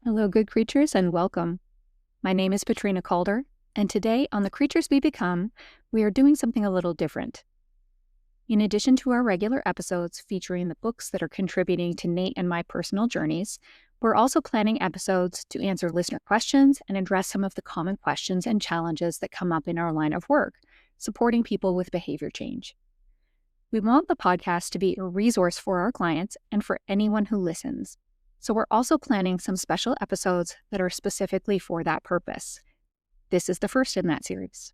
Hello, good creatures, and welcome. My name is Petrina Calder, and today on The Creatures We Become, we are doing something a little different. In addition to our regular episodes featuring the books that are contributing to Nate and my personal journeys, we're also planning episodes to answer listener questions and address some of the common questions and challenges that come up in our line of work, supporting people with behavior change. We want the podcast to be a resource for our clients and for anyone who listens. So we're also planning some special episodes that are specifically for that purpose. This is the first in that series.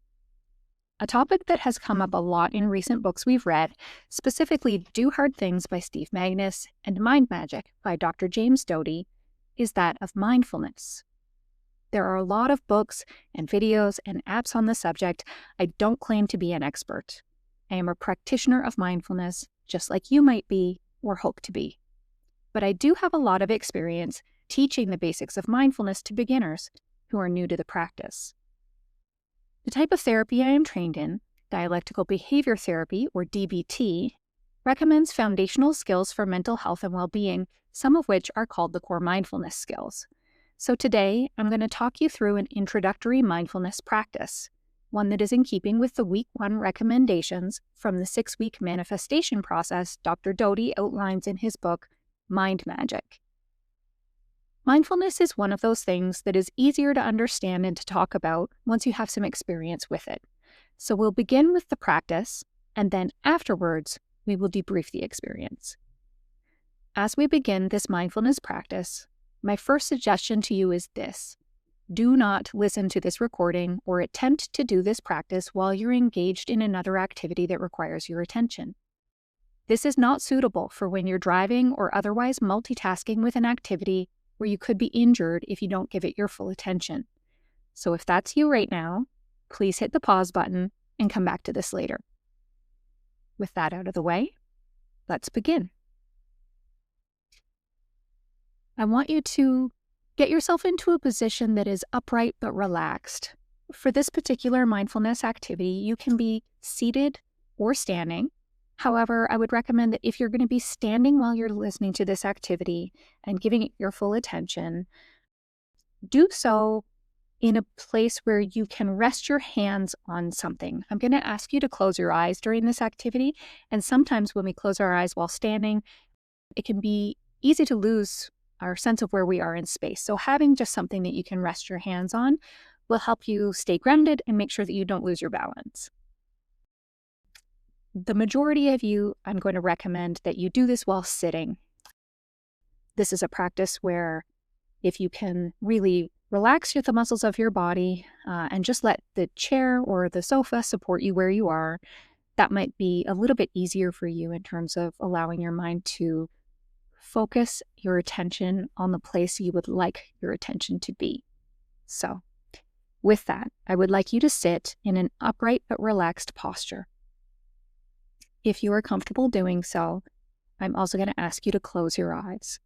A topic that has come up a lot in recent books we've read, specifically Do Hard Things by Steve Magnus and Mind Magic by Dr. James Doty, is that of mindfulness. There are a lot of books and videos and apps on the subject. I don't claim to be an expert. I am a practitioner of mindfulness, just like you might be or hope to be. But I do have a lot of experience teaching the basics of mindfulness to beginners who are new to the practice. The type of therapy I am trained in, dialectical behavior therapy, or DBT, recommends foundational skills for mental health and well-being, some of which are called the core mindfulness skills. So today, I'm going to talk you through an introductory mindfulness practice, one that is in keeping with the Week 1 recommendations from the 6-week manifestation process Dr. Doty outlines in his book, Mind Magic. Mindfulness is one of those things that is easier to understand and to talk about once you have some experience with it. So we'll begin with the practice, and then afterwards, we will debrief the experience. As we begin this mindfulness practice, my first suggestion to you is this. Do not listen to this recording or attempt to do this practice while you're engaged in another activity that requires your attention. This is not suitable for when you're driving or otherwise multitasking with an activity where you could be injured if you don't give it your full attention. So if that's you right now, please hit the pause button and come back to this later. With that out of the way, let's begin. I want you to get yourself into a position that is upright but relaxed. For this particular mindfulness activity, you can be seated or standing. However, I would recommend that if you're going to be standing while you're listening to this activity and giving it your full attention, do so in a place where you can rest your hands on something. I'm going to ask you to close your eyes during this activity, and sometimes when we close our eyes while standing, it can be easy to lose our sense of where we are in space. So having just something that you can rest your hands on will help you stay grounded and make sure that you don't lose your balance. The majority of you, I'm going to recommend that you do this while sitting. This is a practice where if you can really relax the muscles of your body and just let the chair or the sofa support you where you are, that might be a little bit easier for you in terms of allowing your mind to focus your attention on the place you would like your attention to be. So, with that, I would like you to sit in an upright but relaxed posture. If you are comfortable doing so, I'm also going to ask you to close your eyes.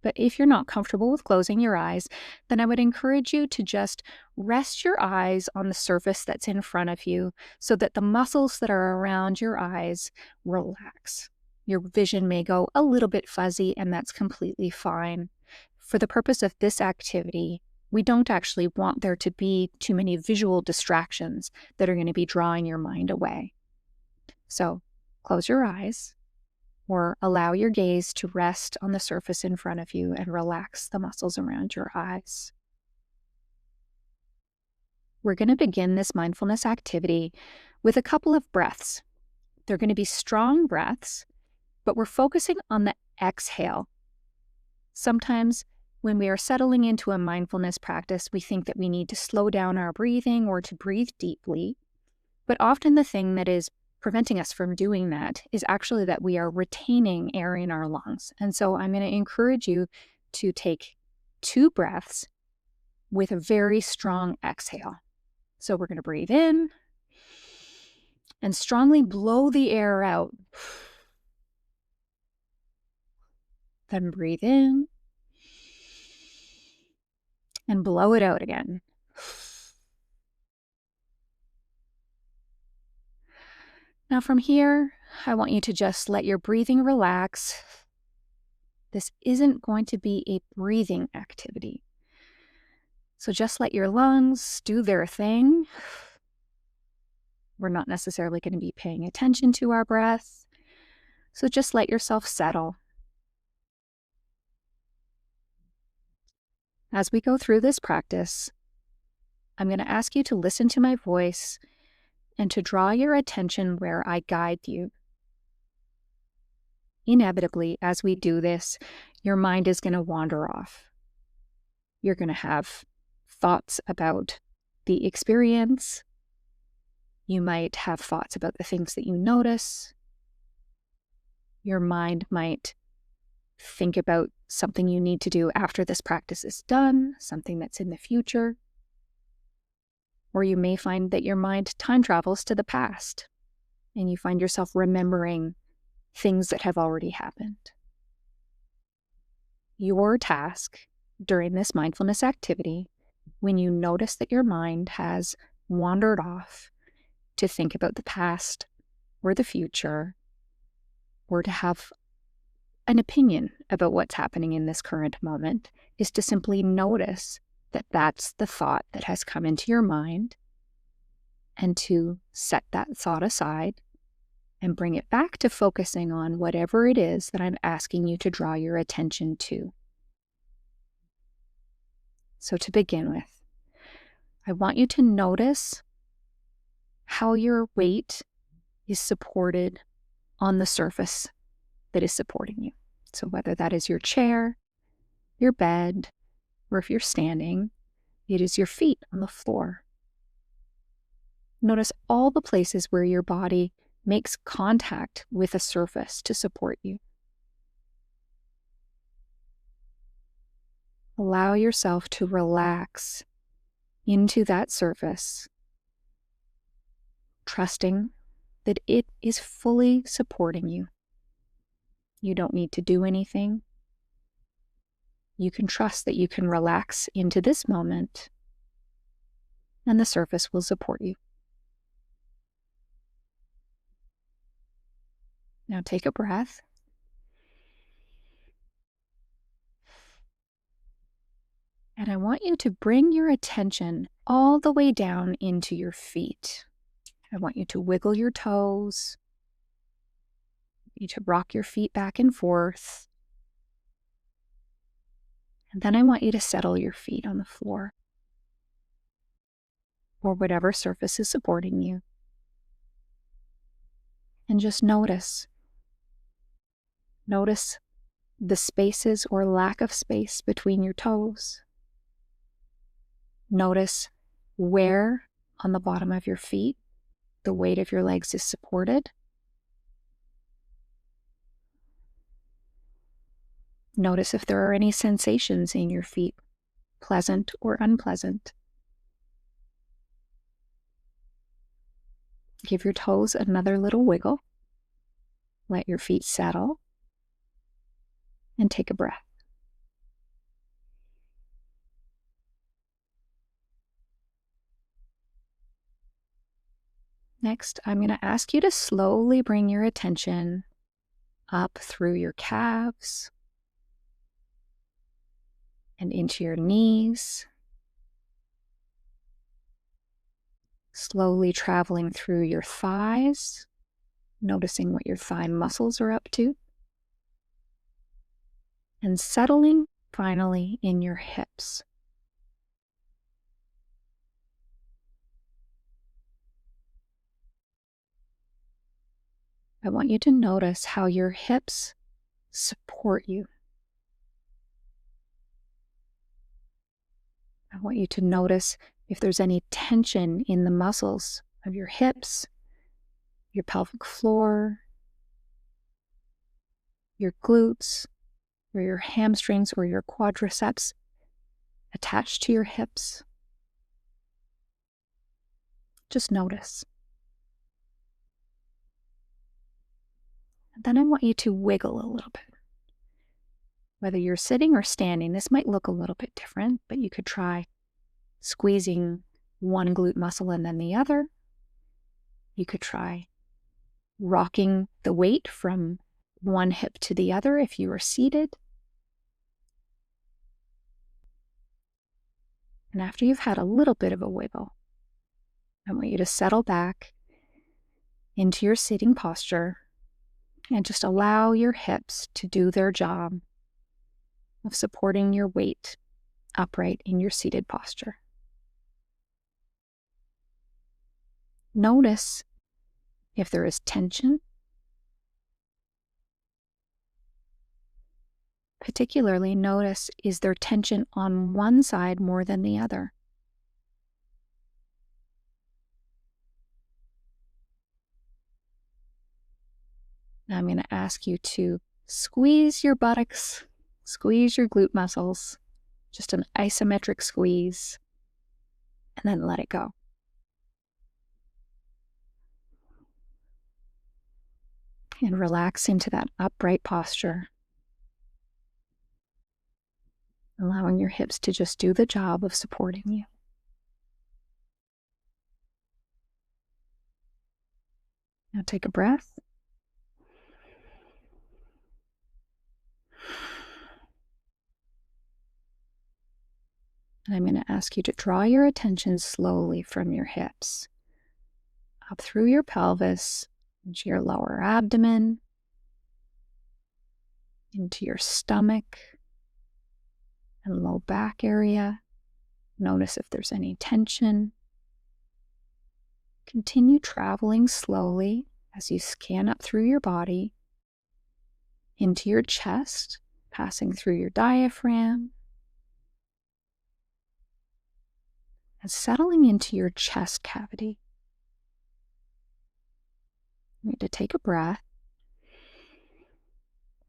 But if you're not comfortable with closing your eyes, then I would encourage you to just rest your eyes on the surface that's in front of you so that the muscles that are around your eyes relax. Your vision may go a little bit fuzzy, and that's completely fine. For the purpose of this activity, we don't actually want there to be too many visual distractions that are going to be drawing your mind away. So, close your eyes or allow your gaze to rest on the surface in front of you and relax the muscles around your eyes. We're going to begin this mindfulness activity with a couple of breaths. They're going to be strong breaths, but we're focusing on the exhale. Sometimes when we are settling into a mindfulness practice, we think that we need to slow down our breathing or to breathe deeply. But often the thing that is preventing us from doing that is actually that we are retaining air in our lungs. And so I'm going to encourage you to take 2 breaths with a very strong exhale. So we're going to breathe in and strongly blow the air out. Then breathe in and blow it out again. Now from here, I want you to just let your breathing relax. This isn't going to be a breathing activity. So just let your lungs do their thing. We're not necessarily going to be paying attention to our breath. So just let yourself settle. As we go through this practice, I'm going to ask you to listen to my voice and to draw your attention where I guide you. Inevitably, as we do this, your mind is going to wander off. You're going to have thoughts about the experience. You might have thoughts about the things that you notice. Your mind might think about something you need to do after this practice is done, something that's in the future. Or you may find that your mind time travels to the past and you find yourself remembering things that have already happened. Your task during this mindfulness activity, when you notice that your mind has wandered off to think about the past or the future, or to have an opinion about what's happening in this current moment, is to simply notice that that's the thought that has come into your mind, and to set that thought aside and bring it back to focusing on whatever it is that I'm asking you to draw your attention to. So to begin with, I want you to notice how your weight is supported on the surface that is supporting you. So whether that is your chair, your bed, or if you're standing, it is your feet on the floor. Notice all the places where your body makes contact with a surface to support you. Allow yourself to relax into that surface, trusting that it is fully supporting you. You don't need to do anything. You can trust that you can relax into this moment, and the surface will support you. Now take a breath. And I want you to bring your attention all the way down into your feet. I want you to wiggle your toes. You to rock your feet back and forth. And then I want you to settle your feet on the floor or whatever surface is supporting you. And just notice. Notice the spaces or lack of space between your toes. Notice where on the bottom of your feet the weight of your legs is supported. Notice if there are any sensations in your feet, pleasant or unpleasant. Give your toes another little wiggle. Let your feet settle. And take a breath. Next, I'm going to ask you to slowly bring your attention up through your calves and into your knees, slowly traveling through your thighs, noticing what your thigh muscles are up to, and settling finally in your hips. I want you to notice how your hips support you. I want you to notice if there's any tension in the muscles of your hips, your pelvic floor, your glutes, or your hamstrings or your quadriceps attached to your hips. Just notice. And then I want you to wiggle a little bit. Whether you're sitting or standing, this might look a little bit different, but you could try squeezing one glute muscle and then the other. You could try rocking the weight from one hip to the other if you are seated. And after you've had a little bit of a wiggle, I want you to settle back into your sitting posture and just allow your hips to do their job of supporting your weight upright in your seated posture. Notice if there is tension. Particularly notice, is there tension on one side more than the other? Now I'm going to ask you to squeeze your buttocks, squeeze your glute muscles, just an isometric squeeze, and then let it go. And relax into that upright posture, allowing your hips to just do the job of supporting you. Now take a breath. And I'm going to ask you to draw your attention slowly from your hips up through your pelvis, into your lower abdomen, into your stomach and low back area. Notice if there's any tension. Continue traveling slowly as you scan up through your body into your chest, passing through your diaphragm, and settling into your chest cavity. You need to take a breath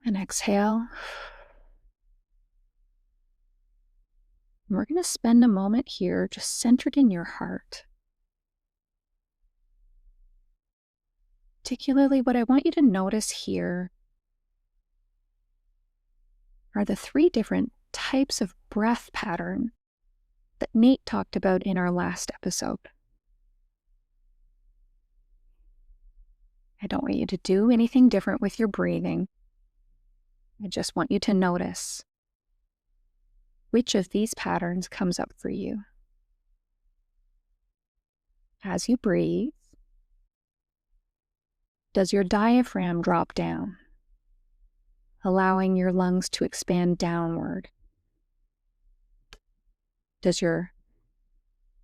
and exhale. And we're going to spend a moment here just centered in your heart. Particularly, what I want you to notice here are the 3 different types of breath pattern that Nate talked about in our last episode. I don't want you to do anything different with your breathing. I just want you to notice which of these patterns comes up for you. As you breathe, does your diaphragm drop down, allowing your lungs to expand downward? Does your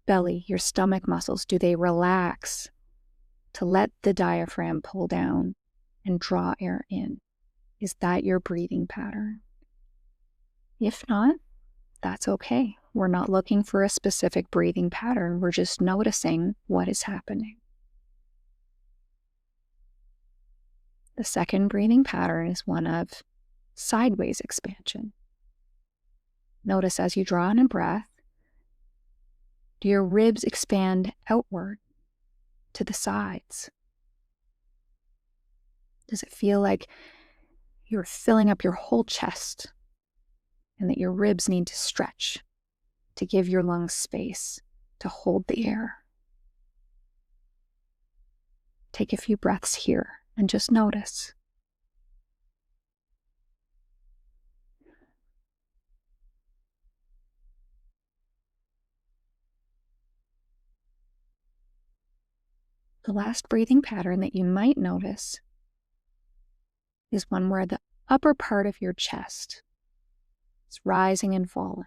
belly, your stomach muscles, do they relax to let the diaphragm pull down and draw air in? Is that your breathing pattern? If not, that's okay. We're not looking for a specific breathing pattern. We're just noticing what is happening. The second breathing pattern is one of sideways expansion. Notice as you draw in a breath, do your ribs expand outward to the sides? Does it feel like you're filling up your whole chest and that your ribs need to stretch to give your lungs space to hold the air? Take a few breaths here and just notice. The last breathing pattern that you might notice is one where the upper part of your chest is rising and falling.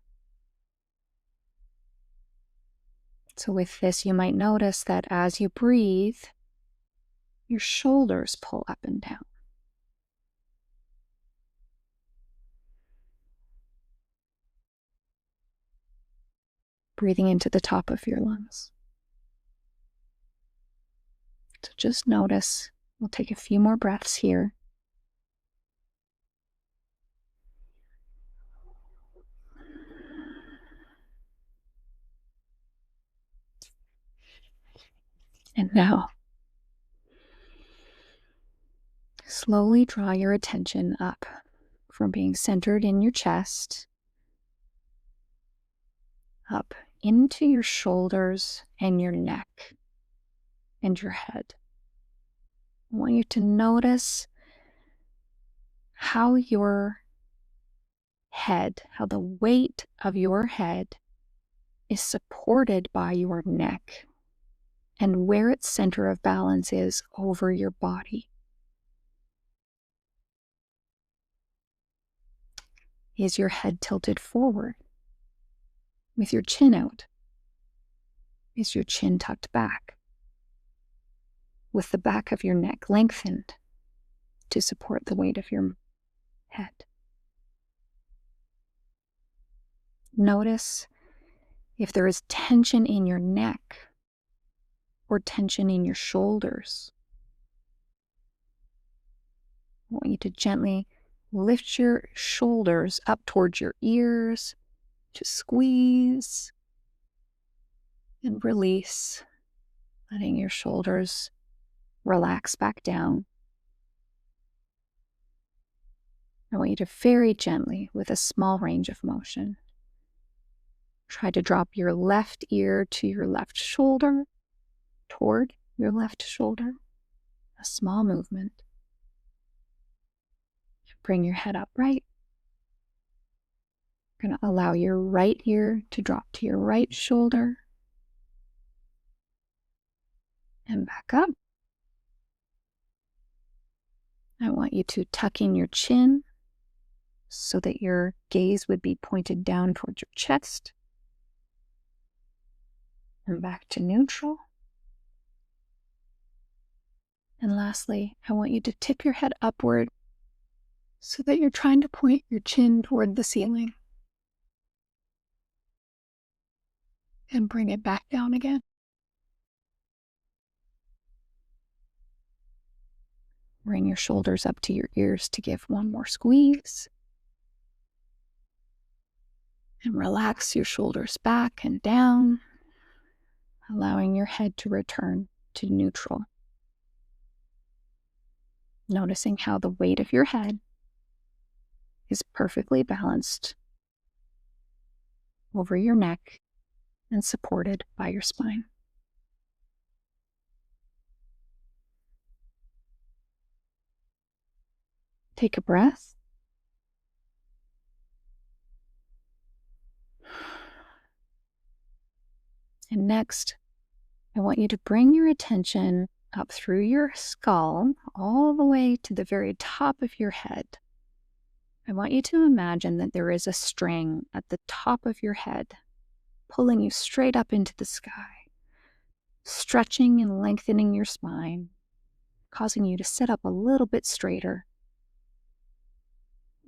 So with this, you might notice that as you breathe, your shoulders pull up and down. Breathing into the top of your lungs. So just notice. We'll take a few more breaths here. And now, slowly draw your attention up from being centered in your chest, up into your shoulders and your neck and your head. I want you to notice how your head, how the weight of your head is supported by your neck and where its center of balance is over your body. Is your head tilted forward with your chin out? Is your chin tucked back with the back of your neck lengthened to support the weight of your head? Notice if there is tension in your neck or tension in your shoulders. I want you to gently lift your shoulders up towards your ears, to squeeze and release, letting your shoulders relax back down. I want you to very gently, with a small range of motion, try to drop your left ear to your left shoulder, toward your left shoulder. A small movement. Bring your head upright. You're going to allow your right ear to drop to your right shoulder. And back up. I want you to tuck in your chin so that your gaze would be pointed down towards your chest. And back to neutral. And lastly, I want you to tip your head upward so that you're trying to point your chin toward the ceiling. And bring it back down again. Bring your shoulders up to your ears to give one more squeeze. And relax your shoulders back and down, allowing your head to return to neutral. Noticing how the weight of your head is perfectly balanced over your neck and supported by your spine. Take a breath. And next, I want you to bring your attention up through your skull all the way to the very top of your head. I want you to imagine that there is a string at the top of your head, pulling you straight up into the sky, stretching and lengthening your spine, causing you to sit up a little bit straighter.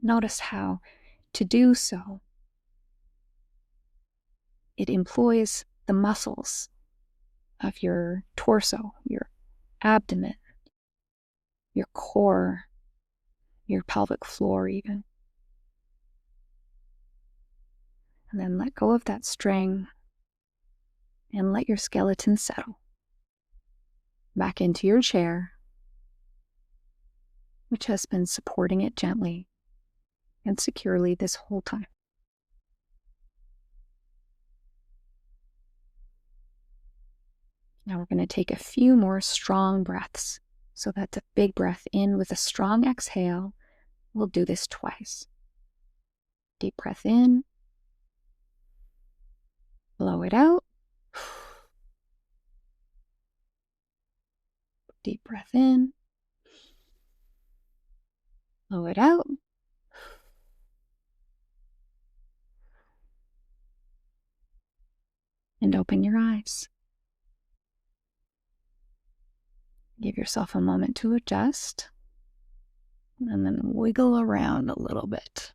Notice how, to do so, it employs the muscles of your torso, your abdomen, your core, your pelvic floor even. And then let go of that string and let your skeleton settle back into your chair, which has been supporting it gently and securely this whole time. Now we're going to take a few more strong breaths. So that's a big breath in with a strong exhale. We'll do this twice. Deep breath in. Blow it out. Deep breath in. Blow it out. And open your eyes. Give yourself a moment to adjust. And then wiggle around a little bit.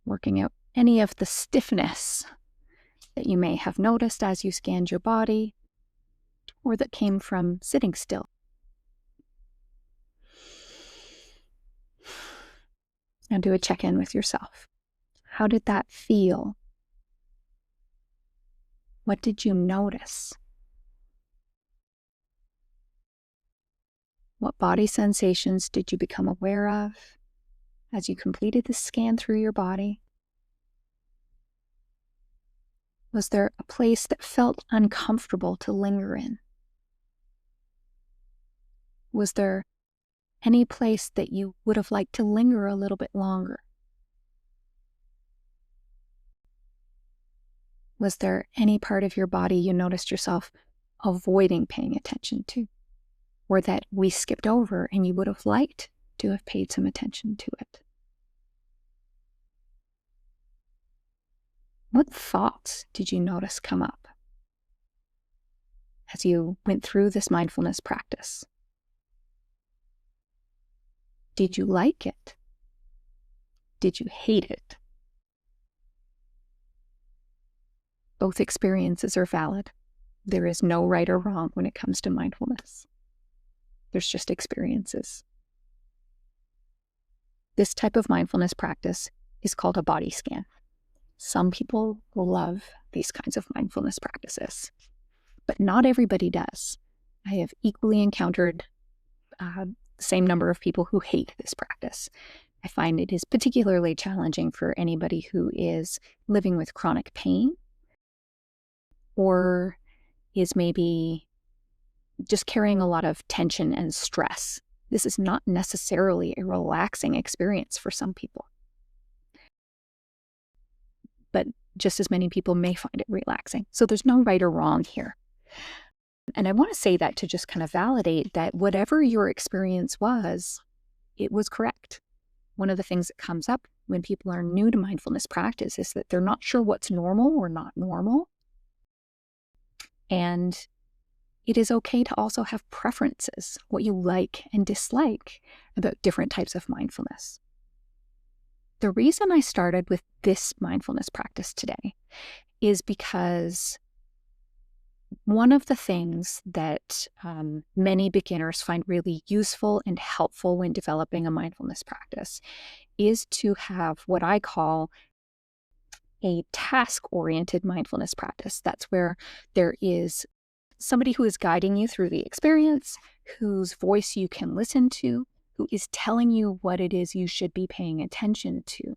Working out any of the stiffness that you may have noticed as you scanned your body, or that came from sitting still. Now do a check-in with yourself. How did that feel? What did you notice? What body sensations did you become aware of as you completed the scan through your body? Was there a place that felt uncomfortable to linger in? Was there any place that you would have liked to linger a little bit longer? Was there any part of your body you noticed yourself avoiding paying attention to, or that we skipped over and you would have liked to have paid some attention to it? What thoughts did you notice come up as you went through this mindfulness practice? Did you like it? Did you hate it? Both experiences are valid. There is no right or wrong when it comes to mindfulness. There's just experiences. This type of mindfulness practice is called a body scan. Some people love these kinds of mindfulness practices, but not everybody does. I have equally encountered the same number of people who hate this practice. I find it is particularly challenging for anybody who is living with chronic pain or is maybe just carrying a lot of tension and stress. This is not necessarily a relaxing experience for some people, but just as many people may find it relaxing. So there's no right or wrong here. And I want to say that to just kind of validate that whatever your experience was, it was correct. One of the things that comes up when people are new to mindfulness practice is that they're not sure what's normal or not normal. And it is okay to also have preferences, what you like and dislike about different types of mindfulness. The reason I started with this mindfulness practice today is because one of the things that many beginners find really useful and helpful when developing a mindfulness practice is to have what I call a task-oriented mindfulness practice. That's where there is somebody who is guiding you through the experience, whose voice you can listen to, who is telling you what it is you should be paying attention to.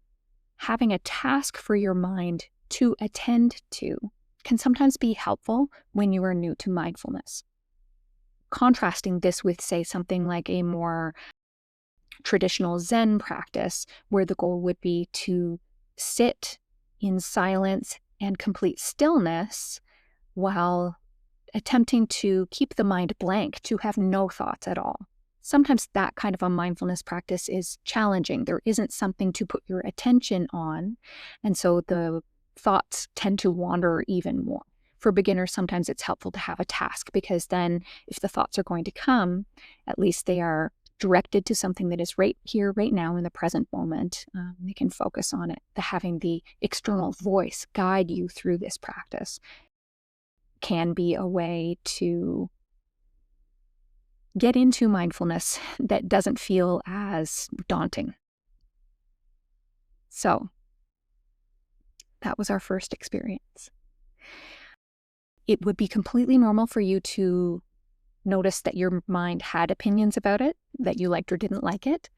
Having a task for your mind to attend to can sometimes be helpful when you are new to mindfulness. Contrasting this with, say, something like a more traditional Zen practice, where the goal would be to sit in silence and complete stillness while attempting to keep the mind blank, to have no thoughts at all. Sometimes that kind of a mindfulness practice is challenging. There isn't something to put your attention on, and so the thoughts tend to wander even more. For beginners, sometimes it's helpful to have a task, because then if the thoughts are going to come, at least they are directed to something that is right here, right now, in the present moment. They can focus on it. Having the external voice guide you through this practice can be a way to get into mindfulness that doesn't feel as daunting. So that was our first experience. It would be completely normal for you to notice that your mind had opinions about it, that you liked or didn't like it,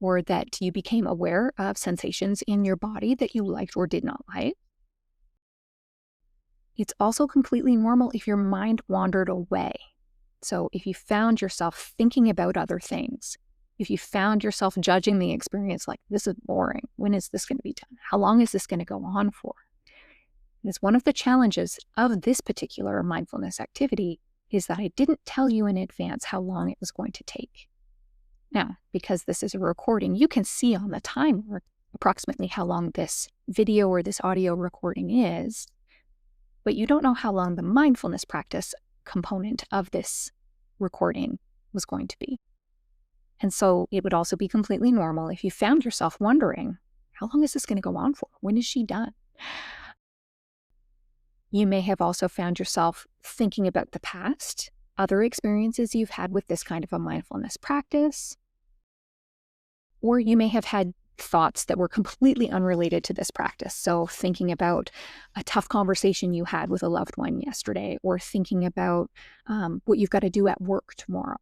or that you became aware of sensations in your body that you liked or did not like. It's also completely normal if your mind wandered away. So if you found yourself thinking about other things, if you found yourself judging the experience like, this is boring, when is this going to be done? How long is this going to go on for? And it's one of the challenges of this particular mindfulness activity is that I didn't tell you in advance how long it was going to take. Now, because this is a recording, you can see on the timer approximately how long this video or this audio recording is, but you don't know how long the mindfulness practice component of this recording was going to be. And so it would also be completely normal if you found yourself wondering, how long is this going to go on for? When is she done? You may have also found yourself thinking about the past, other experiences you've had with this kind of a mindfulness practice, or you may have had thoughts that were completely unrelated to this practice. So thinking about a tough conversation you had with a loved one yesterday, or thinking about what you've got to do at work tomorrow.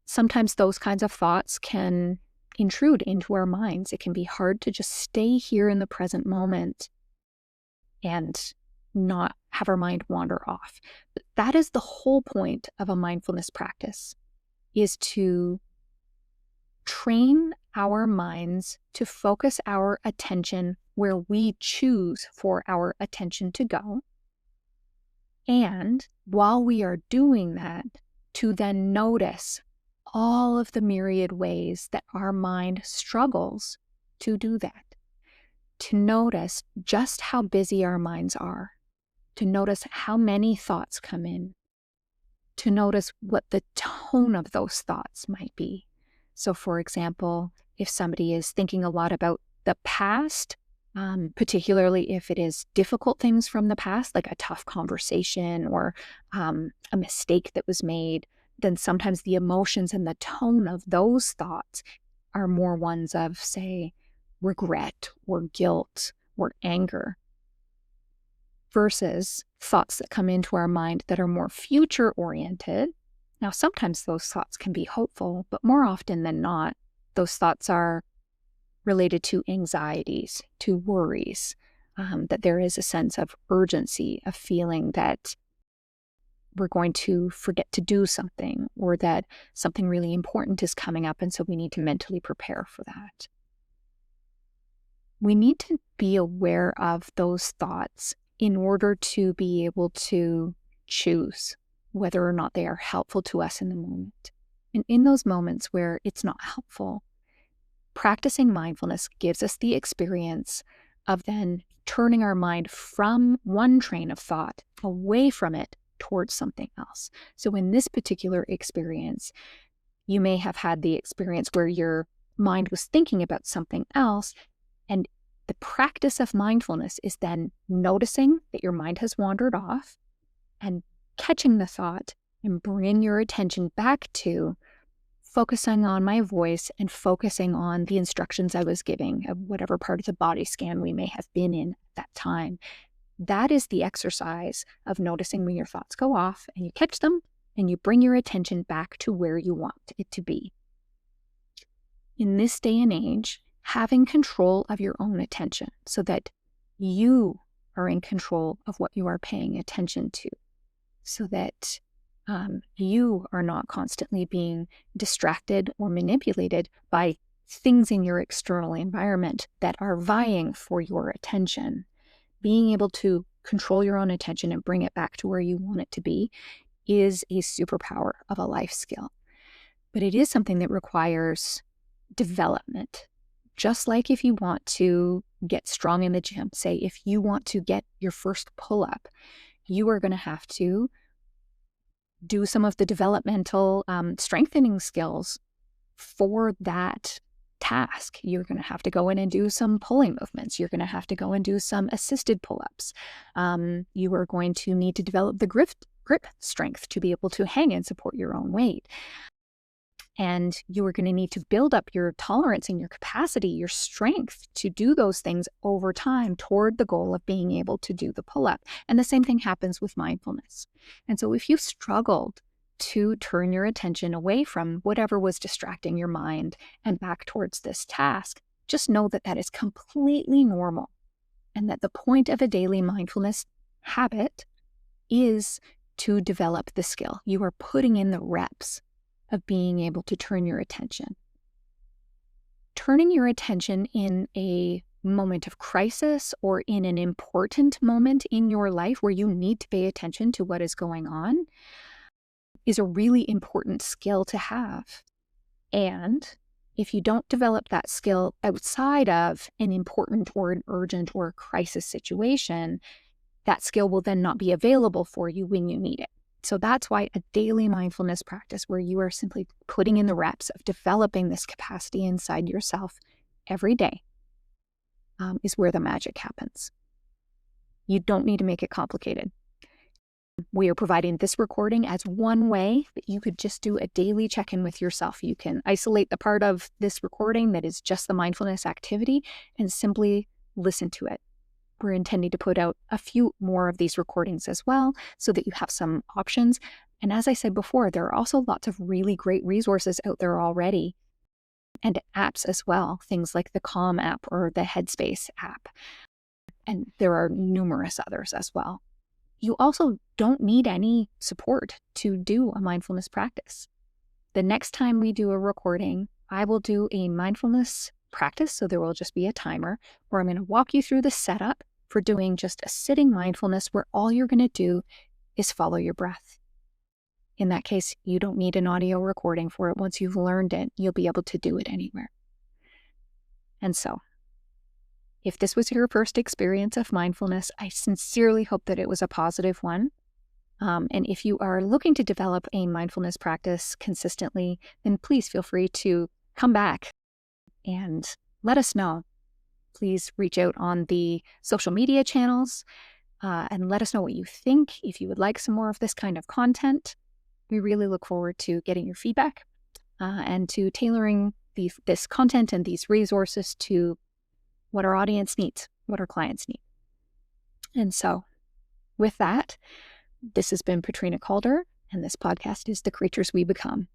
Sometimes those kinds of thoughts can intrude into our minds. It can be hard to just stay here in the present moment and not have our mind wander off. But that is the whole point of a mindfulness practice, is to train our minds to focus our attention where we choose for our attention to go. And while we are doing that, to then notice all of the myriad ways that our mind struggles to do that. To notice just how busy our minds are. To notice how many thoughts come in. To notice what the tone of those thoughts might be. So, for example, if somebody is thinking a lot about the past, particularly if it is difficult things from the past, like a tough conversation or a mistake that was made, then sometimes the emotions and the tone of those thoughts are more ones of, say, regret or guilt or anger, versus thoughts that come into our mind that are more future-oriented. Now, sometimes those thoughts can be hopeful, but more often than not, those thoughts are related to anxieties, to worries, that there is a sense of urgency, of feeling that we're going to forget to do something, or that something really important is coming up, and so we need to mentally prepare for that. We need to be aware of those thoughts in order to be able to choose whether or not they are helpful to us in the moment. And in those moments where it's not helpful, practicing mindfulness gives us the experience of then turning our mind from one train of thought away from it towards something else. So in this particular experience, you may have had the experience where your mind was thinking about something else, and the practice of mindfulness is then noticing that your mind has wandered off and catching the thought and bring your attention back to focusing on my voice and focusing on the instructions I was giving of whatever part of the body scan we may have been in at that time. That is the exercise of noticing when your thoughts go off and you catch them and you bring your attention back to where you want it to be. In this day and age, having control of your own attention so that you are in control of what you are paying attention to, so that you are not constantly being distracted or manipulated by things in your external environment that are vying for your attention. Being able to control your own attention and bring it back to where you want it to be is a superpower of a life skill. But it is something that requires development. Just like if you want to get strong in the gym, say if you want to get your first pull-up, you are going to have to do some of the developmental strengthening skills for that task. You're going to have to go in and do some pulling movements. You're going to have to go and do some assisted pull-ups. You are going to need to develop the grip strength to be able to hang and support your own weight. And you are going to need to build up your tolerance and your capacity, your strength to do those things over time toward the goal of being able to do the pull-up. And the same thing happens with mindfulness. And so if you've struggled to turn your attention away from whatever was distracting your mind and back towards this task, just know that that is completely normal. And that the point of a daily mindfulness habit is to develop the skill. You are putting in the reps of being able to turn your attention. Turning your attention in a moment of crisis or in an important moment in your life where you need to pay attention to what is going on is a really important skill to have. And if you don't develop that skill outside of an important or an urgent or a crisis situation, that skill will then not be available for you when you need it. So that's why a daily mindfulness practice where you are simply putting in the reps of developing this capacity inside yourself every day is where the magic happens. You don't need to make it complicated. We are providing this recording as one way that you could just do a daily check-in with yourself. You can isolate the part of this recording that is just the mindfulness activity and simply listen to it. We're intending to put out a few more of these recordings as well so that you have some options. And as I said before, there are also lots of really great resources out there already and apps as well, things like the Calm app or the Headspace app. And there are numerous others as well. You also don't need any support to do a mindfulness practice. The next time we do a recording, I will do a mindfulness practice, so there will just be a timer, where I'm going to walk you through the setup for doing just a sitting mindfulness where all you're going to do is follow your breath. In that case, you don't need an audio recording for it. Once you've learned it, you'll be able to do it anywhere. And so, if this was your first experience of mindfulness, I sincerely hope that it was a positive one. And if you are looking to develop a mindfulness practice consistently, then please feel free to come back and let us know. Please reach out on the social media channels and let us know what you think. If you would like some more of this kind of content, we really look forward to getting your feedback and to tailoring this content and these resources to what our audience needs, what our clients need. And so with that, this has been Petrina Calder, and this podcast is The Creatures We Become.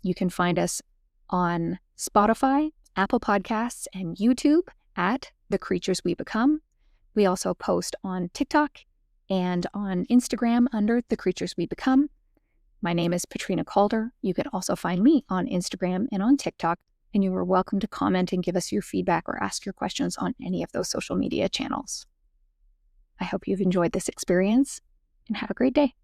You can find us on Spotify, Apple Podcasts, and YouTube at The Creatures We Become. We also post on TikTok and on Instagram under The Creatures We Become. My name is Petrina Calder. You can also find me on Instagram and on TikTok, and you are welcome to comment and give us your feedback or ask your questions on any of those social media channels. I hope you've enjoyed this experience, and have a great day.